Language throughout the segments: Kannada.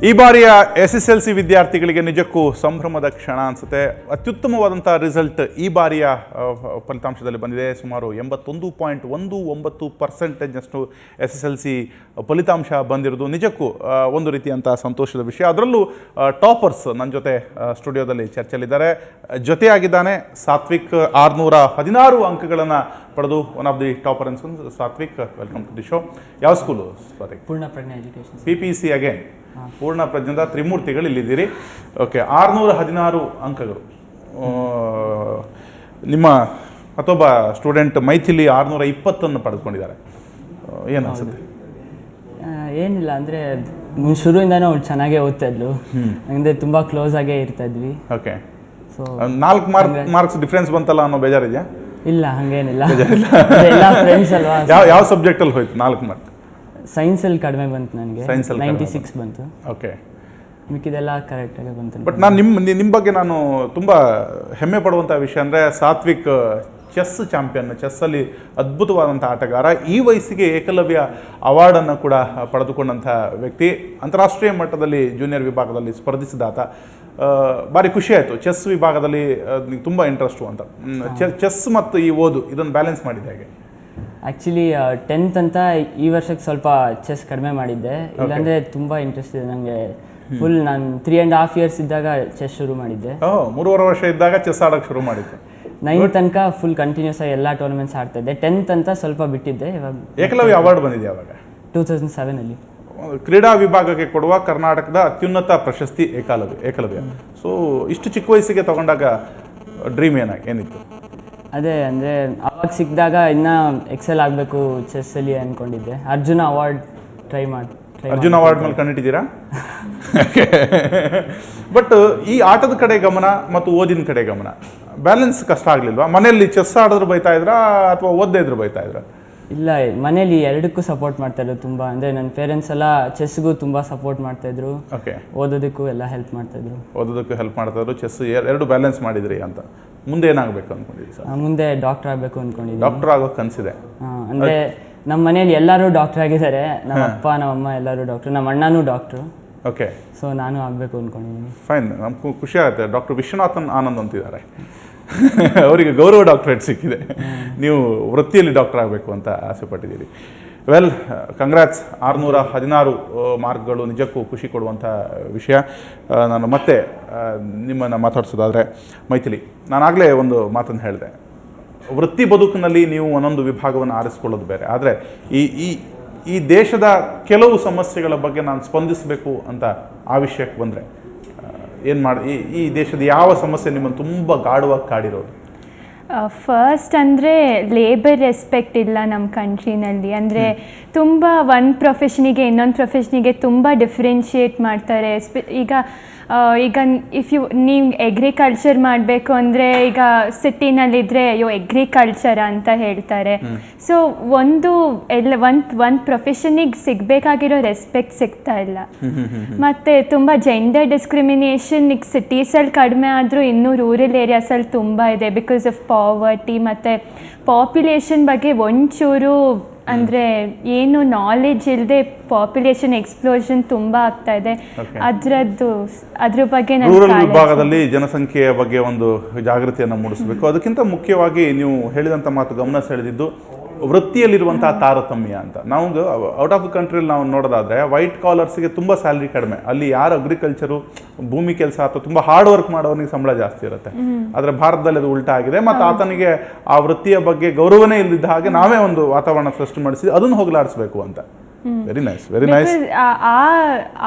ಈ ಬಾರಿಯ SSLC ವಿದ್ಯಾರ್ಥಿಗಳಿಗೆ ನಿಜಕ್ಕೂ ಸಂಭ್ರಮದ ಕ್ಷಣ ಅನಿಸುತ್ತೆ. ಅತ್ಯುತ್ತಮವಾದಂಥ ರಿಸಲ್ಟ್ ಈ ಬಾರಿಯ ಫಲಿತಾಂಶದಲ್ಲಿ ಬಂದಿದೆ. ಸುಮಾರು 81.19% SSLC ಫಲಿತಾಂಶ ಬಂದಿರೋದು ನಿಜಕ್ಕೂ ಒಂದು ರೀತಿಯಂಥ ಸಂತೋಷದ ವಿಷಯ. ಅದರಲ್ಲೂ ಟಾಪರ್ಸ್ ನನ್ನ ಜೊತೆ ಸ್ಟುಡಿಯೋದಲ್ಲಿ ಚರ್ಚೆಯಲ್ಲಿದ್ದಾರೆ. ಜೊತೆಯಾಗಿದ್ದಾನೆ ಸಾತ್ವಿಕ್. 616 ಅಂಕಗಳನ್ನು ಪಡೆದು ಒನ್ ಆಫ್ ದಿ ಟಾಪರ್ ಅನ್ಸ್ಕೊಂಡು Sathvik, welcome to the show. ಯಾವ school Sathvik? Poorna Prajna education, PPC again. ಪೂರ್ಣ ಪ್ರಜ್ಞದ ತ್ರಿಮೂರ್ತಿಗಳು ಇಲ್ಲಿದ್ದೀರಿ. ಓಕೆ, 616 ಅಂಕಗಳು. ನಿಮ್ಮ ಮತ್ತೊಬ್ಬ ಸ್ಟೂಡೆಂಟ್ ಮೈಥಿಲಿ 620 ಪಡೆದುಕೊಂಡಿದ್ದಾರೆ. ಏನು ಅನ್ಸುತ್ತೆ? ಏನಿಲ್ಲ ಅಂದರೆ ಶುರುವಿಂದನೂ ಅವ್ಳು ಚೆನ್ನಾಗೇ ಓದ್ತಾ ಇದ್ಲು, ಅಂದರೆ ತುಂಬ ಕ್ಲೋಸ್ ಆಗೇ ಇರ್ತಾ ಇದ್ವಿ. ಓಕೆ, ಸೊ 4 ಮಾರ್ಕ್ಸ್ ಡಿಫ್ರೆನ್ಸ್ ಬಂತಲ್ಲ ಅನ್ನೋ ಬೇಜಾರಿದೆಯಾ? ಇಲ್ಲ, ಹಾಗೇನಿಲ್ಲ. ಎಲ್ಲ ಫ್ರೆಂಡ್ಸ್ ಅಲ್ವಾ. ಯಾವ ಸಬ್ಜೆಕ್ಟಲ್ಲಿ ಹೋಯ್ತು 4 ಮಾರ್ಕ್? ಸೈನ್ಸಲ್ಲಿ ಕಡಿಮೆ ಬಂತು ನನಗೆ, 96 ಬಂತು. ಓಕೆ, ಮಿಕ್ಕಿದೆಲ್ಲ ಕರೆಕ್ಟಾಗಿ ಬಂತು. ಬಟ್ ನಾನು ನಿಮ್ಮ ಬಗ್ಗೆ ನಾನು ತುಂಬ ಹೆಮ್ಮೆ ಪಡುವಂಥ ವಿಷಯ ಅಂದರೆ ಸಾತ್ವಿಕ್ ಚೆಸ್ ಚಾಂಪಿಯನ್, ಚೆಸ್ಸಲ್ಲಿ ಅದ್ಭುತವಾದಂಥ ಆಟಗಾರ. ಈ ವಯಸ್ಸಿಗೆ ಏಕಲವ್ಯ ಅವಾರ್ಡನ್ನು ಕೂಡ ಪಡೆದುಕೊಂಡಂಥ ವ್ಯಕ್ತಿ. ಅಂತಾರಾಷ್ಟ್ರೀಯ ಮಟ್ಟದಲ್ಲಿ ಜೂನಿಯರ್ ವಿಭಾಗದಲ್ಲಿ ಸ್ಪರ್ಧಿಸಿದಾತ. ಭಾರಿ ಖುಷಿ ಆಯಿತು. ಚೆಸ್ ವಿಭಾಗದಲ್ಲಿ ತುಂಬ ಇಂಟ್ರೆಸ್ಟು ಅಂತ. ಚೆಸ್ ಮತ್ತು ಈ ಓದು ಇದನ್ನು ಬ್ಯಾಲೆನ್ಸ್ ಮಾಡಿದೆ ಹೇಗೆ? ಆ್ಯಕ್ಚುಲಿ 10th ಅಂತ ಈ ವರ್ಷಕ್ಕೆ ಸ್ವಲ್ಪ ಚೆಸ್ ಕಡಿಮೆ ಮಾಡಿದ್ದೆ. ಇಲ್ಲಾಂದರೆ ತುಂಬ ಇಂಟ್ರೆಸ್ಟ್ ಇದೆ ನನಗೆ. ಫುಲ್ ನಾನು 3.5 years ಇದ್ದಾಗ ಚೆಸ್ ಶುರು ಮಾಡಿದ್ದೆ. 3.5 ವರ್ಷ ಇದ್ದಾಗ ಚೆಸ್ ಆಡೋಕ್ಕೆ ಶುರು ಮಾಡಿದ್ದೆ. 9th ತನಕ ಫುಲ್ ಕಂಟಿನ್ಯೂಸ್ ಆಗಿ ಎಲ್ಲ ಟೂರ್ನಮೆಂಟ್ಸ್ ಆಡ್ತಾ ಇದ್ದೆ. 10th ಅಂತ ಸ್ವಲ್ಪ ಬಿಟ್ಟಿದ್ದೆ. ಇವಾಗ ಏಕಲವ್ಯ ಅವಾರ್ಡ್ ಬಂದಿದೆ ಯಾವಾಗ? 2007 ಕ್ರೀಡಾ ವಿಭಾಗಕ್ಕೆ ಕೊಡುವ ಕರ್ನಾಟಕದ ಅತ್ಯುನ್ನತ ಪ್ರಶಸ್ತಿ ಏಕಲವ್ಯ. ಸೊ ಇಷ್ಟು ಚಿಕ್ಕ ವಯಸ್ಸಿಗೆ ತಗೊಂಡಾಗ ಡ್ರೀಮ್ ಏನಿತ್ತು? ಅದೇ ಅಂದರೆ ಅವಾಗ ಸಿಕ್ಕಿದಾಗ ಇನ್ನೂ ಎಕ್ಸೆಲ್ ಆಗಬೇಕು ಚೆಸ್ಸಲ್ಲಿ ಅಂದ್ಕೊಂಡಿದ್ದೆ. ಅರ್ಜುನ ಅವಾರ್ಡ್ ಟ್ರೈ ಮಾಡಿ. ಅರ್ಜುನ್ ಅವಾರ್ಡ್ ಮೇಲೆ ಕಂಡಿಟ್ಟಿದ್ದೀರಾ? ಬಟ್ ಈ ಆಟದ ಕಡೆ ಗಮನ ಮತ್ತು ಓದಿನ ಕಡೆ ಗಮನ ಬ್ಯಾಲೆನ್ಸ್ ಕಷ್ಟ ಆಗಲಿಲ್ವಾ? ಮನೆಯಲ್ಲಿ ಚೆಸ್ ಆಡಿದ್ರು ಬೈತಾ ಇದ್ರಾ ಅಥವಾ ಓದದೇ ಇದ್ರು ಬೈತಾ ಇದ್ರಾ? ಇಲ್ಲ, ಮನೇಲಿ ಎರಡಕ್ಕೂ ಸಪೋರ್ಟ್ ಮಾಡ್ತಾಯಿದ್ರು ತುಂಬ. ಅಂದರೆ ನನ್ನ ಪೇರೆಂಟ್ಸ್ ಎಲ್ಲ ಚೆಸ್ಗೂ ತುಂಬ ಸಪೋರ್ಟ್ ಮಾಡ್ತಾಯಿದ್ರು. ಓಕೆ, ಓದೋದಕ್ಕೂ ಎಲ್ಲ ಹೆಲ್ಪ್ ಮಾಡ್ತಾಯಿದ್ರು. ಚೆಸ್ ಎರಡು ಬ್ಯಾಲೆನ್ಸ್ ಮಾಡಿದ್ರಿ ಅಂತ. ಮುಂದೆ ಏನಾಗಬೇಕು ಅಂದ್ಕೊಂಡಿದ್ದೀರಿ ಸರ್? ಮುಂದೆ ಡಾಕ್ಟರ್ ಆಗಬೇಕು ಅಂದ್ಕೊಂಡಿದ್ದೀನಿ. ಡಾಕ್ಟರ್ ಆಗೋಕೆ ಕನಸಿದೆ? ಅಂದರೆ ನಮ್ಮ ಮನೇಲಿ ಎಲ್ಲರೂ ಡಾಕ್ಟರ್ ಆಗಿದ್ದಾರೆ. ನಮ್ಮ ಅಪ್ಪ ನಮ್ಮ ಅಮ್ಮ ಎಲ್ಲರೂ ಡಾಕ್ಟ್ರು, ನಮ್ಮ ಅಣ್ಣನೂ ಡಾಕ್ಟ್ರು. ಓಕೆ, ಸೊ ನಾನು ಆಗಬೇಕು ಅಂದ್ಕೊಂಡಿದ್ದೀನಿ. ಫೈನ್, ನಮ್ಗೆ ಖುಷಿ ಆಗುತ್ತೆ. ಡಾಕ್ಟರ್ ವಿಶ್ವನಾಥನ್ ಆನಂದ್ ಅಂತಿದ್ದಾರೆ, ಅವರಿಗೆ ಗೌರವ ಡಾಕ್ಟರೇಟ್ ಸಿಕ್ಕಿದೆ. ನೀವು ವೃತ್ತಿಯಲ್ಲಿ ಡಾಕ್ಟರ್ ಆಗಬೇಕು ಅಂತ ಆಸೆ ಪಟ್ಟಿದ್ದೀರಿ. Well, congrats. 616 ಮಾರ್ಕ್ಗಳು ನಿಜಕ್ಕೂ ಖುಷಿ ಕೊಡುವಂಥ ವಿಷಯ. ನಾನು ಮತ್ತೆ ನಿಮ್ಮನ್ನು ಮಾತಾಡ್ಸೋದಾದರೆ ಮೈಥಿಲಿ, ನಾನಾಗಲೇ ಒಂದು ಮಾತನ್ನು ಹೇಳಿದೆ. ವೃತ್ತಿ ಬದುಕಿನಲ್ಲಿ ನೀವು ಒಂದೊಂದು ವಿಭಾಗವನ್ನು ಆರಿಸ್ಕೊಳ್ಳೋದು ಬೇರೆ. ಆದರೆ ಈ ದೇಶದ ಕೆಲವು ಸಮಸ್ಯೆಗಳ ಬಗ್ಗೆ ನಾನು ಸ್ಪಂದಿಸಬೇಕು ಅಂತ ಆ ವಿಷಯಕ್ಕೆ ಬಂದರೆ ಏನು ಮಾಡಿ ಈ ದೇಶದ ಯಾವ ಸಮಸ್ಯೆ ನಿಮ್ಮನ್ನು ತುಂಬ ಗಾಢವಾಗಿ ಕಾಡಿರೋದು? ಫಸ್ಟ್ ಅಂದರೆ ಲೇಬರ್ ರೆಸ್ಪೆಕ್ಟ್ ಇಲ್ಲ ನಮ್ಮ ಕಂಟ್ರಿನಲ್ಲಿ. ಅಂದರೆ ತುಂಬ ಒಂದು ಪ್ರೊಫೆಷನಿಗೆ ಇನ್ನೊಂದು ಪ್ರೊಫೆಷನಿಗೆ ತುಂಬ ಡಿಫ್ರೆನ್ಷಿಯೇಟ್ ಮಾಡ್ತಾರೆ. ಈಗ ನೀವು ಎಗ್ರಿಕಲ್ಚರ್ ಮಾಡಬೇಕು ಅಂದರೆ ಈಗ ಸಿಟಿನಲ್ಲಿದ್ದರೆ ಅಯ್ಯೋ ಎಗ್ರಿಕಲ್ಚರ್ ಅಂತ ಹೇಳ್ತಾರೆ. ಸೊ ಒಂದು ಪ್ರೊಫೆಷನಿಗೆ ಸಿಗಬೇಕಾಗಿರೋ ರೆಸ್ಪೆಕ್ಟ್ ಸಿಗ್ತಾ ಇಲ್ಲ. ಮತ್ತು ತುಂಬ ಜೆಂಡರ್ ಡಿಸ್ಕ್ರಿಮಿನೇಷನ್ ಈಗ ಸಿಟೀಸಲ್ಲಿ ಕಡಿಮೆ ಆದರೂ ಇನ್ನೂ ರೂರಲ್ ಏರಿಯಾಸಲ್ಲಿ ತುಂಬ ಇದೆ. ಬಿಕಾಸ್ ಆಫ್ ಪಾವರ್ಟಿ ಮತ್ತು ಪಾಪ್ಯುಲೇಷನ್ ಬಗ್ಗೆ ಒಂಚೂರು ಅಂದರೆ ಏನು ನಾಲೆಡ್ಜ್ ಇಲ್ಲದೆ ಪಾಪ್ಯುಲೇಷನ್ ಎಕ್ಸ್ಪ್ಲೋಷನ್ ತುಂಬ ಆಗ್ತಾ ಇದೆ. ಅದ್ರ ಬಗ್ಗೆ ರೂರಲ್ ವಿಭಾಗದಲ್ಲಿ ಜನಸಂಖ್ಯೆಯ ಬಗ್ಗೆ ಒಂದು ಜಾಗೃತಿಯನ್ನು ಮೂಡಿಸಬೇಕು. ಅದಕ್ಕಿಂತ ಮುಖ್ಯವಾಗಿ ನೀವು ಹೇಳಿದಂಥ ಮಾತು ಗಮನ ಸೆಳೆದಿದ್ದು ವೃತ್ತಿಯಲ್ಲಿರುವಂಥ ತಾರತಮ್ಯ ಅಂತ. ನಾವು ಔಟ್ ಆಫ್ ದ ಕಂಟ್ರಿಯಲ್ಲಿ ನಾವು ನೋಡೋದಾದರೆ ವೈಟ್ ಕಾಲರ್ಸ್ಗೆ ತುಂಬ ಸ್ಯಾಲ್ರಿ ಕಡಿಮೆ. ಅಲ್ಲಿ ಯಾರು ಅಗ್ರಿಕಲ್ಚರು, ಭೂಮಿ ಕೆಲಸ ಅಥವಾ ತುಂಬ ಹಾರ್ಡ್ ವರ್ಕ್ ಮಾಡೋನಿಗೆ ಸಂಬಳ ಜಾಸ್ತಿ ಇರುತ್ತೆ. ಆದರೆ ಭಾರತದಲ್ಲಿ ಅದು ಉಲ್ಟಾ ಆಗಿದೆ. ಮತ್ತು ಆತನಿಗೆ ಆ ವೃತ್ತಿಯ ಬಗ್ಗೆ ಗೌರವನೇ ಇಲ್ಲದಿದ್ದ ಹಾಗೆ ನಾವೇ ಒಂದು ವಾತಾವರಣ ಸೃಷ್ಟಿ ಮಾಡಿಸಿ ಅದನ್ನು ಹೋಗಲಾಡಿಸ್ಬೇಕು ಅಂತ. Very nice, very nice.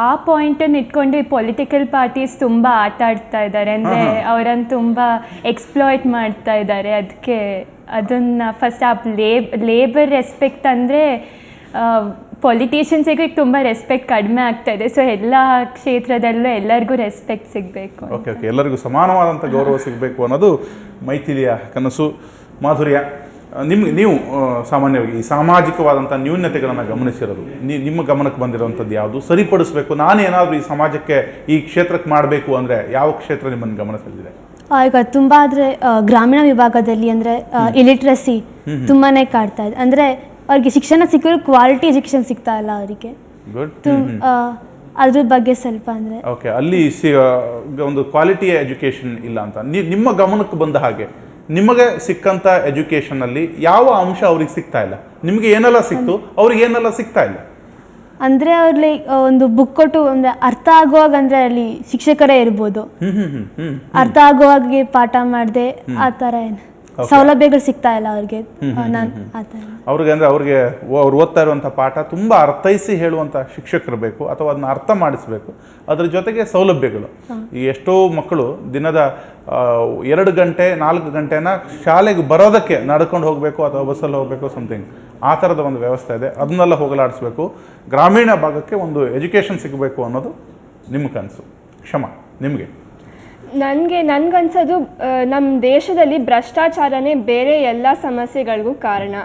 ಆ ಪಾಯಿಂಟನ್ನು ಇಟ್ಕೊಂಡು ಈ ಪೊಲಿಟಿಕಲ್ ಪಾರ್ಟೀಸ್ ತುಂಬ ಆಟ ಆಡ್ತಾ ಇದ್ದಾರೆ. ಅಂದರೆ ಅವರನ್ನು ತುಂಬ ಎಕ್ಸ್ಪ್ಲಾಯ್ಟ್ ಮಾಡ್ತಾ ಇದ್ದಾರೆ. ಅದಕ್ಕೆ ಅದನ್ನು ಫಸ್ಟ್ ಆ ಲೇಬರ್ ರೆಸ್ಪೆಕ್ಟ್ ಅಂದರೆ ಪೊಲಿಟಿಷಿಯನ್ಸಿಗೆ ತುಂಬ ರೆಸ್ಪೆಕ್ಟ್ ಕಡಿಮೆ ಆಗ್ತಾ ಇದೆ. ಸೊ ಎಲ್ಲ ಕ್ಷೇತ್ರದಲ್ಲೂ ಎಲ್ಲರಿಗೂ ರೆಸ್ಪೆಕ್ಟ್ ಸಿಗಬೇಕು. ಓಕೆ, ಎಲ್ಲರಿಗೂ ಸಮಾನವಾದಂಥ ಗೌರವ ಸಿಗಬೇಕು ಅನ್ನೋದು ಮೈಥಿಲಿಯ ಕನಸು. ಮಾಧುರ್ಯ, ನೀವು ಸಾಮಾನ್ಯವಾಗಿ ಈ ಸಾಮಾಜಿಕವಾದಂಥ ನ್ಯೂನತೆಗಳನ್ನು ಗಮನಿಸಿರೋದು, ನಿಮ್ಮ ಗಮನಕ್ಕೆ ಬಂದಿರೋವಂಥದ್ದು ಯಾವುದು? ಸರಿಪಡಿಸಬೇಕು, ನಾನೇನಾದರೂ ಈ ಸಮಾಜಕ್ಕೆ ಈ ಕ್ಷೇತ್ರಕ್ಕೆ ಮಾಡಬೇಕು ಅಂದರೆ ಯಾವ ಕ್ಷೇತ್ರ ನಿಮ್ಮನ್ನು ಗಮನ ಸೆಳೆದಿದೆ? ಈಗ ತುಂಬ ಆದರೆ ಗ್ರಾಮೀಣ ವಿಭಾಗದಲ್ಲಿ ಅಂದರೆ ಇಲಿಟ್ರಸಿ ತುಂಬಾ ಕಾಡ್ತಾ ಇದೆ. ಅಂದರೆ ಅವ್ರಿಗೆ ಶಿಕ್ಷಣ ಸಿಕ್ಕಿದ್ರು ಕ್ವಾಲಿಟಿ ಎಜುಕೇಷನ್ ಸಿಗ್ತಾ ಇಲ್ಲ ಅವರಿಗೆ. ಅದ್ರ ಬಗ್ಗೆ ಸ್ವಲ್ಪ ಅಂದರೆ ಓಕೆ, ಅಲ್ಲಿ ಒಂದು ಕ್ವಾಲಿಟಿ ಎಜುಕೇಷನ್ ಇಲ್ಲ ಅಂತ ನಿಮ್ಮ ಗಮನಕ್ಕೆ ಬಂದ ಹಾಗೆ ನಿಮಗೆ ಸಿಕ್ಕಂಥ ಎಜುಕೇಷನಲ್ಲಿ ಯಾವ ಅಂಶ ಅವ್ರಿಗೆ ಸಿಗ್ತಾ ಇಲ್ಲ? ನಿಮಗೆ ಏನೆಲ್ಲ ಸಿಕ್ತು, ಅವ್ರಿಗೆ ಏನೆಲ್ಲ ಸಿಗ್ತಾ ಇಲ್ಲ? ಅಂದರೆ ಅವ್ರಲ್ಲಿ ಒಂದು ಬುಕ್ ಕೊಟ್ಟು ಅಂದರೆ ಅರ್ಥ ಆಗುವಾಗ ಅಂದರೆ ಅಲ್ಲಿ ಶಿಕ್ಷಕರೇ ಇರ್ಬೋದು, ಅರ್ಥ ಆಗುವಾಗೆ ಪಾಠ ಮಾಡದೆ ಆ ಥರ ಏನು ಸೌಲಭ್ಯಗಳು ಸಿಗ್ತಾ ಇಲ್ಲ ಅವ್ರಿಗೆ. ನಾನು ಆ ಥರ ಅವ್ರಿಗೆ ಅಂದರೆ ಅವ್ರಿಗೆ ಅವ್ರು ಓದ್ತಾ ಇರುವಂಥ ಪಾಠ ತುಂಬ ಅರ್ಥೈಸಿ ಹೇಳುವಂಥ ಶಿಕ್ಷಕರು ಬೇಕು, ಅಥವಾ ಅದನ್ನ ಅರ್ಥ ಮಾಡಿಸ್ಬೇಕು. ಅದ್ರ ಜೊತೆಗೆ ಸೌಲಭ್ಯಗಳು. ಈ ಎಷ್ಟೋ ಮಕ್ಕಳು ದಿನದ 2 ಗಂಟೆ 4 ಗಂಟೆನ ಶಾಲೆಗೆ ಬರೋದಕ್ಕೆ ನಡ್ಕೊಂಡು ಹೋಗಬೇಕು ಅಥವಾ ಬಸ್ಸಲ್ಲಿ ಹೋಗಬೇಕು, ಸಮಥಿಂಗ್ ಆ ಥರದ ಒಂದು ವ್ಯವಸ್ಥೆ ಇದೆ. ಅದನ್ನೆಲ್ಲ ಹೋಗಲಾಡಿಸ್ಬೇಕು. ಗ್ರಾಮೀಣ ಭಾಗಕ್ಕೆ ಒಂದು ಎಜುಕೇಷನ್ ಸಿಗಬೇಕು ಅನ್ನೋದು ನಿಮ್ಮ ಕನಸು. ಕ್ಷಮ ನಿಮಗೆ? ನನ್ಗನ್ಸೋದು ನಮ್ಮ ದೇಶದಲ್ಲಿ ಭ್ರಷ್ಟಾಚಾರನೇ ಬೇರೆ ಎಲ್ಲ ಸಮಸ್ಯೆಗಳಿಗೂ ಕಾರಣ.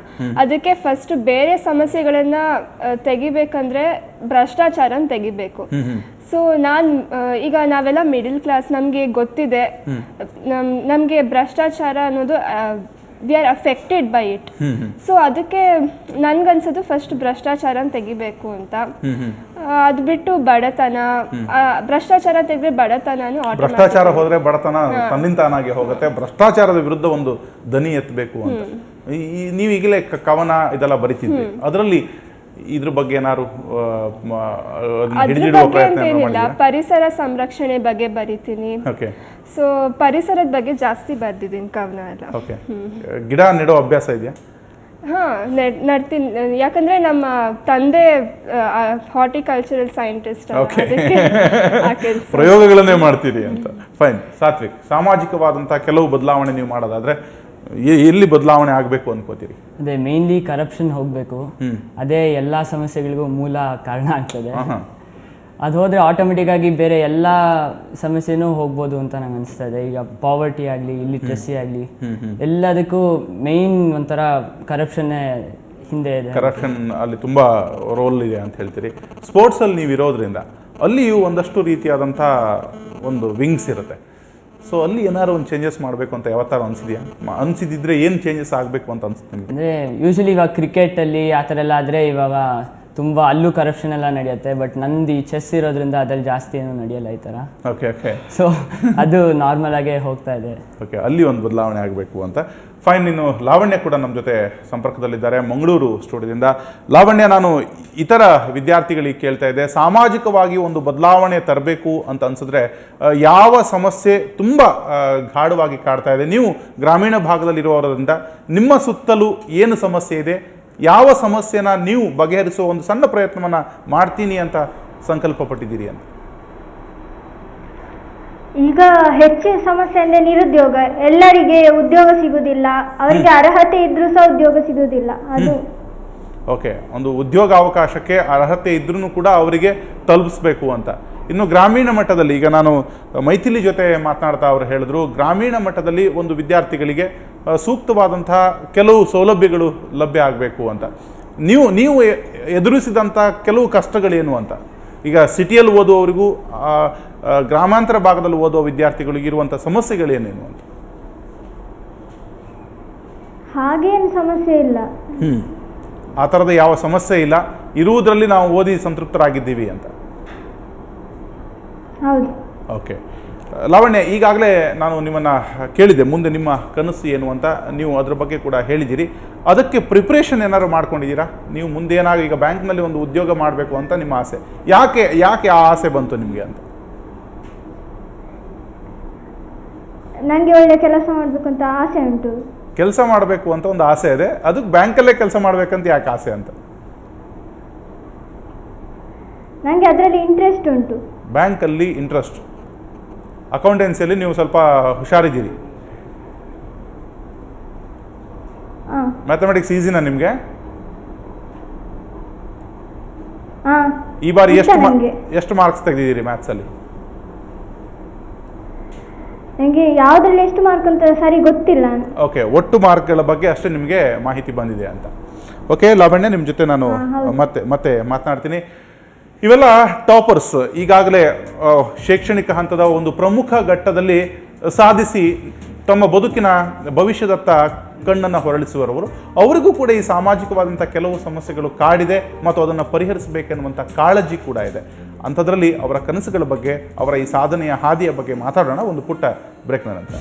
ಅದಕ್ಕೆ ಫಸ್ಟ್ ಬೇರೆ ಸಮಸ್ಯೆಗಳನ್ನ ತೆಗಿಬೇಕಂದ್ರೆ ಭ್ರಷ್ಟಾಚಾರನ ತೆಗಿಬೇಕು. ಸೊ ಈಗ ನಾವೆಲ್ಲ ಮಿಡಿಲ್ ಕ್ಲಾಸ್, ನಮಗೆ ಗೊತ್ತಿದೆ ನಮಗೆ ಭ್ರಷ್ಟಾಚಾರ ಅನ್ನೋದು we are affected by it. So ಅದಕ್ಕೆ ನನ್ಗನ್ಸೋದು ಫಸ್ಟ್ ಭ್ರಷ್ಟಾಚಾರನ ತೆಗಿಬೇಕು ಅಂತ. ಅದು ಬಿಟ್ಟು ಬಡತನ, ಭ್ರಷ್ಟಾಚಾರ ತೆಗೆದ್ರೆ ಬಡತನನು ಭ್ರಷ್ಟಾಚಾರ ಹೋದ್ರೆ ಬಡತನ ತನ್ನಿಂತಾನಾಗಿ ಹೋಗುತ್ತೆ. ಭ್ರಷ್ಟಾಚಾರದ ವಿರುದ್ಧ ಒಂದು ದನಿ ಎತ್ತಬೇಕು ಅಂತ ನೀವು ಈಗಲೇ ಕವನ ಇದೆಲ್ಲ ಬರಿತಿದ್ವಿ. ಅದರಲ್ಲಿ ಇದ್ರ ಬಗ್ಗೆ ಏನಾದ್ರು ಏನಿಲ್ಲ, ಪರಿಸರ ಸಂರಕ್ಷಣೆ ಬಗ್ಗೆ ಬರಿತೀನಿ. ಸೊ ಪರಿಸರದ ಬಗ್ಗೆ ಜಾಸ್ತಿ ಬರ್ದಿದ್ದೀನಿ ಕವನ ಎಲ್ಲ. ಗಿಡ ನೆಡೋ ಅಭ್ಯಾಸ ಇದೆಯಾ? ನಡ್ತೀನಿ, ಯಾಕಂದ್ರೆ ನಮ್ಮ ತಂದೆ ಹಾರ್ಟಿಕಲ್ಚರಲ್ ಸೈಂಟಿಸ್ಟ್, ಪ್ರಯೋಗಗಳನ್ನೇ ಮಾಡ್ತೀರಿ ಅಂತ. ಫೈನ್. ಸಾತ್ವಿಕ್, ಸಾಮಾಜಿಕವಾದಂತಹ ಕೆಲವು ಬದಲಾವಣೆ ನೀವು ಮಾಡೋದಾದ್ರೆ ಎಲ್ಲಿ ಬದಲಾವಣೆ ಆಗಬೇಕು ಅನ್ಕೋತೀರಿ? ಅದೇ ಮೇನ್ಲಿ ಕರಪ್ಷನ್ ಹೋಗಬೇಕು. ಅದೇ ಎಲ್ಲ ಸಮಸ್ಯೆಗಳಿಗೂ ಮೂಲ ಕಾರಣ ಆಗ್ತದೆ. ಅದು ಹೋದರೆ ಆಟೋಮೆಟಿಕ್ ಆಗಿ ಬೇರೆ ಎಲ್ಲ ಸಮಸ್ಯೆನೂ ಹೋಗ್ಬೋದು ಅಂತ ನಂಗೆ ಅನಿಸ್ತಾ ಇದೆ. ಈಗ ಪಾವರ್ಟಿ ಆಗಲಿ, ಇಲ್ಲಿಟ್ರಸಿ ಆಗಲಿ, ಎಲ್ಲದಕ್ಕೂ ಮೇಯ್ನ್ ಒಂಥರ ಕರಪ್ಷನ್ನೇ ಹಿಂದೆ ಇದೆ. ಕರಪ್ಷನ್ ಅಲ್ಲಿ ತುಂಬ ರೋಲ್ ಇದೆ ಅಂತ ಹೇಳ್ತೀರಿ. ಸ್ಪೋರ್ಟ್ಸಲ್ಲಿ ನೀವು ಇರೋದ್ರಿಂದ ಅಲ್ಲಿಯೂ ಒಂದಷ್ಟು ರೀತಿಯಾದಂಥ ಒಂದು ವಿಂಗ್ಸ್ ಇರುತ್ತೆ. ಸೊ ಅಲ್ಲಿ ಏನಾದ್ರು ಒಂದು ಚೇಂಜಸ್ ಮಾಡಬೇಕು ಅಂತ ಯಾವತ್ತಾರು ಅನಿಸಿದೆಯಾ? ಅನಿಸಿದ್ರೆ ಏನು ಚೇಂಜಸ್ ಆಗಬೇಕು ಅಂತ ಅನಿಸುತ್ತೆ ನಿಮಗೆ? ಅಂದರೆ ಯೂಶಲಿ ಇವಾಗ ಕ್ರಿಕೆಟಲ್ಲಿ ಆ ಥರ ಎಲ್ಲ ಆದರೆ ಇವಾಗ ತುಂಬ ಅಲ್ಲೂ ಕರಪ್ಷನ್ ಎಲ್ಲ ನಡೆಯುತ್ತೆ. ಬಟ್ ನಂದು ಈ ಚೆಸ್ ಇರೋದ್ರಿಂದ ಅದ್ರಲ್ಲಿ ಜಾಸ್ತಿ ಏನೂ ನಡೆಯಲ್ಲ ಈ ಥರ. ಓಕೆ. ಸೊ ಅದು ನಾರ್ಮಲ್ ಆಗೇ ಹೋಗ್ತಾ ಇದೆ. ಓಕೆ, ಅಲ್ಲಿ ಒಂದು ಬದಲಾವಣೆ ಆಗಬೇಕು ಅಂತ. ಫೈನ್. ಇನ್ನು ಲಾವಣ್ಯ ಕೂಡ ನಮ್ಮ ಜೊತೆ ಸಂಪರ್ಕದಲ್ಲಿದ್ದಾರೆ, ಮಂಗಳೂರು ಸ್ಟುಡಿಯೋದಿಂದ. ಲಾವಣ್ಯ, ನಾನು ಇತರ ವಿದ್ಯಾರ್ಥಿಗಳಿಗೆ ಕೇಳ್ತಾ ಇದ್ದೆ, ಸಾಮಾಜಿಕವಾಗಿ ಒಂದು ಬದಲಾವಣೆ ತರಬೇಕು ಅಂತ ಅನ್ಸಿದ್ರೆ ಯಾವ ಸಮಸ್ಯೆ ತುಂಬ ಗಾಢವಾಗಿ ಕಾಡ್ತಾ ಇದೆ? ನೀವು ಗ್ರಾಮೀಣ ಭಾಗದಲ್ಲಿರುವವರಿಂದ ನಿಮ್ಮ ಸುತ್ತಲೂ ಏನು ಸಮಸ್ಯೆ ಇದೆ, ಯಾವ ಸಮಸ್ಯೆನ ನೀವು ಬಗೆಹರಿಸುವ ಒಂದು ಸಣ್ಣ ಪ್ರಯತ್ನವನ್ನು ಮಾಡ್ತೀನಿ ಅಂತ ಸಂಕಲ್ಪ ಪಟ್ಟಿದ್ದೀರಿ ಅಂತ? ಈಗ ಹೆಚ್ಚಿನ ಸಮಸ್ಯೆ ಅಂದರೆ ನಿರುದ್ಯೋಗ. ಎಲ್ಲರಿಗೆ ಉದ್ಯೋಗ ಸಿಗುವುದಿಲ್ಲ, ಅವರಿಗೆ ಅರ್ಹತೆ ಇದ್ರೂ ಸಹ ಉದ್ಯೋಗ ಸಿಗುವುದಿಲ್ಲ. ಅದು ಓಕೆ, ಒಂದು ಉದ್ಯೋಗ ಅವಕಾಶಕ್ಕೆ ಅರ್ಹತೆ ಇದ್ರೂ ಕೂಡ ಅವರಿಗೆ ತಲುಪಿಸ್ಬೇಕು ಅಂತ. ಇನ್ನು ಗ್ರಾಮೀಣ ಮಟ್ಟದಲ್ಲಿ, ಈಗ ನಾನು ಮೈಥಿಲಿ ಜೊತೆ ಮಾತನಾಡ್ತಾ ಅವರು ಹೇಳಿದ್ರು, ಗ್ರಾಮೀಣ ಮಟ್ಟದಲ್ಲಿ ಒಂದು ವಿದ್ಯಾರ್ಥಿಗಳಿಗೆ ಸೂಕ್ತವಾದಂತಹ ಕೆಲವು ಸೌಲಭ್ಯಗಳು ಲಭ್ಯ ಆಗಬೇಕು ಅಂತ. ನೀವು ಎದುರಿಸಿದಂಥ ಕೆಲವು ಕಷ್ಟಗಳೇನು ಅಂತ? ಈಗ ಸಿಟಿಯಲ್ಲಿ ಓದುವವರಿಗೂ ಗ್ರಾಮಾಂತರ ಭಾಗದಲ್ಲಿ ಓದುವ ವಿದ್ಯಾರ್ಥಿಗಳಿಗೆ ಇರುವಂಥ ಸಮಸ್ಯೆಗಳೇನೇನು ಅಂತ? ಹಾಗೇನು ಸಮಸ್ಯೆ ಇಲ್ಲ. ಆ ಥರದ ಯಾವ ಸಮಸ್ಯೆ ಇಲ್ಲ, ಇರುವುದರಲ್ಲಿ ನಾವು ಓದಿ ಸಂತೃಪ್ತರಾಗಿದ್ದೀವಿ ಅಂತ. ಹೌದು. ಓಕೆ ಲಾವಣ್ಯ, ಈಗಾಗಲೇ ನಾನು ನಿಮ್ಮನ್ನು ಕೇಳಿದೆ ಮುಂದೆ ನಿಮ್ಮ ಕನಸು ಏನು ಅಂತ. ನೀವು ಅದ್ರ ಬಗ್ಗೆ ಕೂಡ ಹೇಳಿದ್ದೀರಿ. ಅದಕ್ಕೆ ಪ್ರಿಪ್ರೇಷನ್ ಏನಾದ್ರು ಮಾಡ್ಕೊಂಡಿದ್ದೀರಾ? ನೀವು ಮುಂದೆ ಏನಾಗ ಈಗ ಬ್ಯಾಂಕ್ನಲ್ಲಿ ಒಂದು ಉದ್ಯೋಗ ಮಾಡಬೇಕು ಅಂತ ನಿಮ್ಮ ಆಸೆ, ಯಾಕೆ ಆ ಆಸೆ ಬಂತು ನಿಮಗೆ ಅಂತ? ನನಗೆ ಒಳ್ಳೆ ಕೆಲಸ ಮಾಡಬೇಕು ಅಂತ ಆಸೆ ಉಂಟು. ಕೆಲಸ ಮಾಡಬೇಕು ಅಂತ ಒಂದು ಆಸೆ ಇದೆ, ಅದಕ್ಕೆ ಬ್ಯಾಂಕಲ್ಲೇ ಕೆಲಸ ಮಾಡಬೇಕಂತ ಯಾಕೆ ಆಸೆ ಅಂತ? ನನಗೆ ಅದರಲ್ಲಿ ಇಂಟ್ರೆಸ್ಟ್ ಉಂಟು. ಬ್ಯಾಂಕಲ್ಲಿ ಇಂಟ್ರೆಸ್ಟ್, ಅಕೌಂಟೆನ್ಸಿಯಲ್ಲಿ ನೀವು ಸ್ವಲ್ಪ ಹುಷಾರಿದ್ದೀರಿ. ಮ್ಯಾಥಮೆಟಿಕ್ಸ್ ಈಸಿನಾ ನಿಮಗೆ? ಈ ಬಾರಿ ಎಷ್ಟು ಮಾರ್ಕ್ಸ್ ತೆಗೆದಿದ್ದೀರಿ ಮ್ಯಾಥ್ಸಲ್ಲಿ? ನನಗೆ ಯಾವುದ್ರಲ್ಲಿ ಎಷ್ಟು ಮಾರ್ಕ್ ಅಂತ ಸರಿ ಗೊತ್ತಿಲ್ಲ. ಓಕೆ, ಒಟ್ಟು ಮಾರ್ಕ್ಗಳ ಬಗ್ಗೆ ಅಷ್ಟೇ ನಿಮಗೆ ಮಾಹಿತಿ ಬಂದಿದೆ ಅಂತ. ಓಕೆ ಲಾವಣ್ಯ, ನಿಮ್ಮ ಜೊತೆ ನಾನು ಮತ್ತೆ ಮಾತನಾಡ್ತೀನಿ. ಇವೆಲ್ಲ ಟಾಪರ್ಸ್, ಈಗಾಗಲೇ ಶೈಕ್ಷಣಿಕ ಹಂತದ ಒಂದು ಪ್ರಮುಖ ಘಟ್ಟದಲ್ಲಿ ಸಾಧಿಸಿ ತಮ್ಮ ಬದುಕಿನ ಭವಿಷ್ಯದತ್ತ ಕಣ್ಣನ್ನು ಹೊರಳಿಸುವವರು. ಅವರಿಗೂ ಕೂಡ ಈ ಸಾಮಾಜಿಕವಾದಂಥ ಕೆಲವು ಸಮಸ್ಯೆಗಳು ಕಾಡಿದೆ ಮತ್ತು ಅದನ್ನು ಪರಿಹರಿಸಬೇಕೆನ್ನುವಂಥ ಕಾಳಜಿ ಕೂಡ ಇದೆ. ಅಂಥದ್ರಲ್ಲಿ ಅವರ ಕನಸುಗಳ ಬಗ್ಗೆ, ಅವರ ಈ ಸಾಧನೆಯ ಹಾದಿಯ ಬಗ್ಗೆ ಮಾತಾಡೋಣ ಒಂದು ಪುಟ್ಟ ಬ್ರೇಕ್ನ ನಂತರ.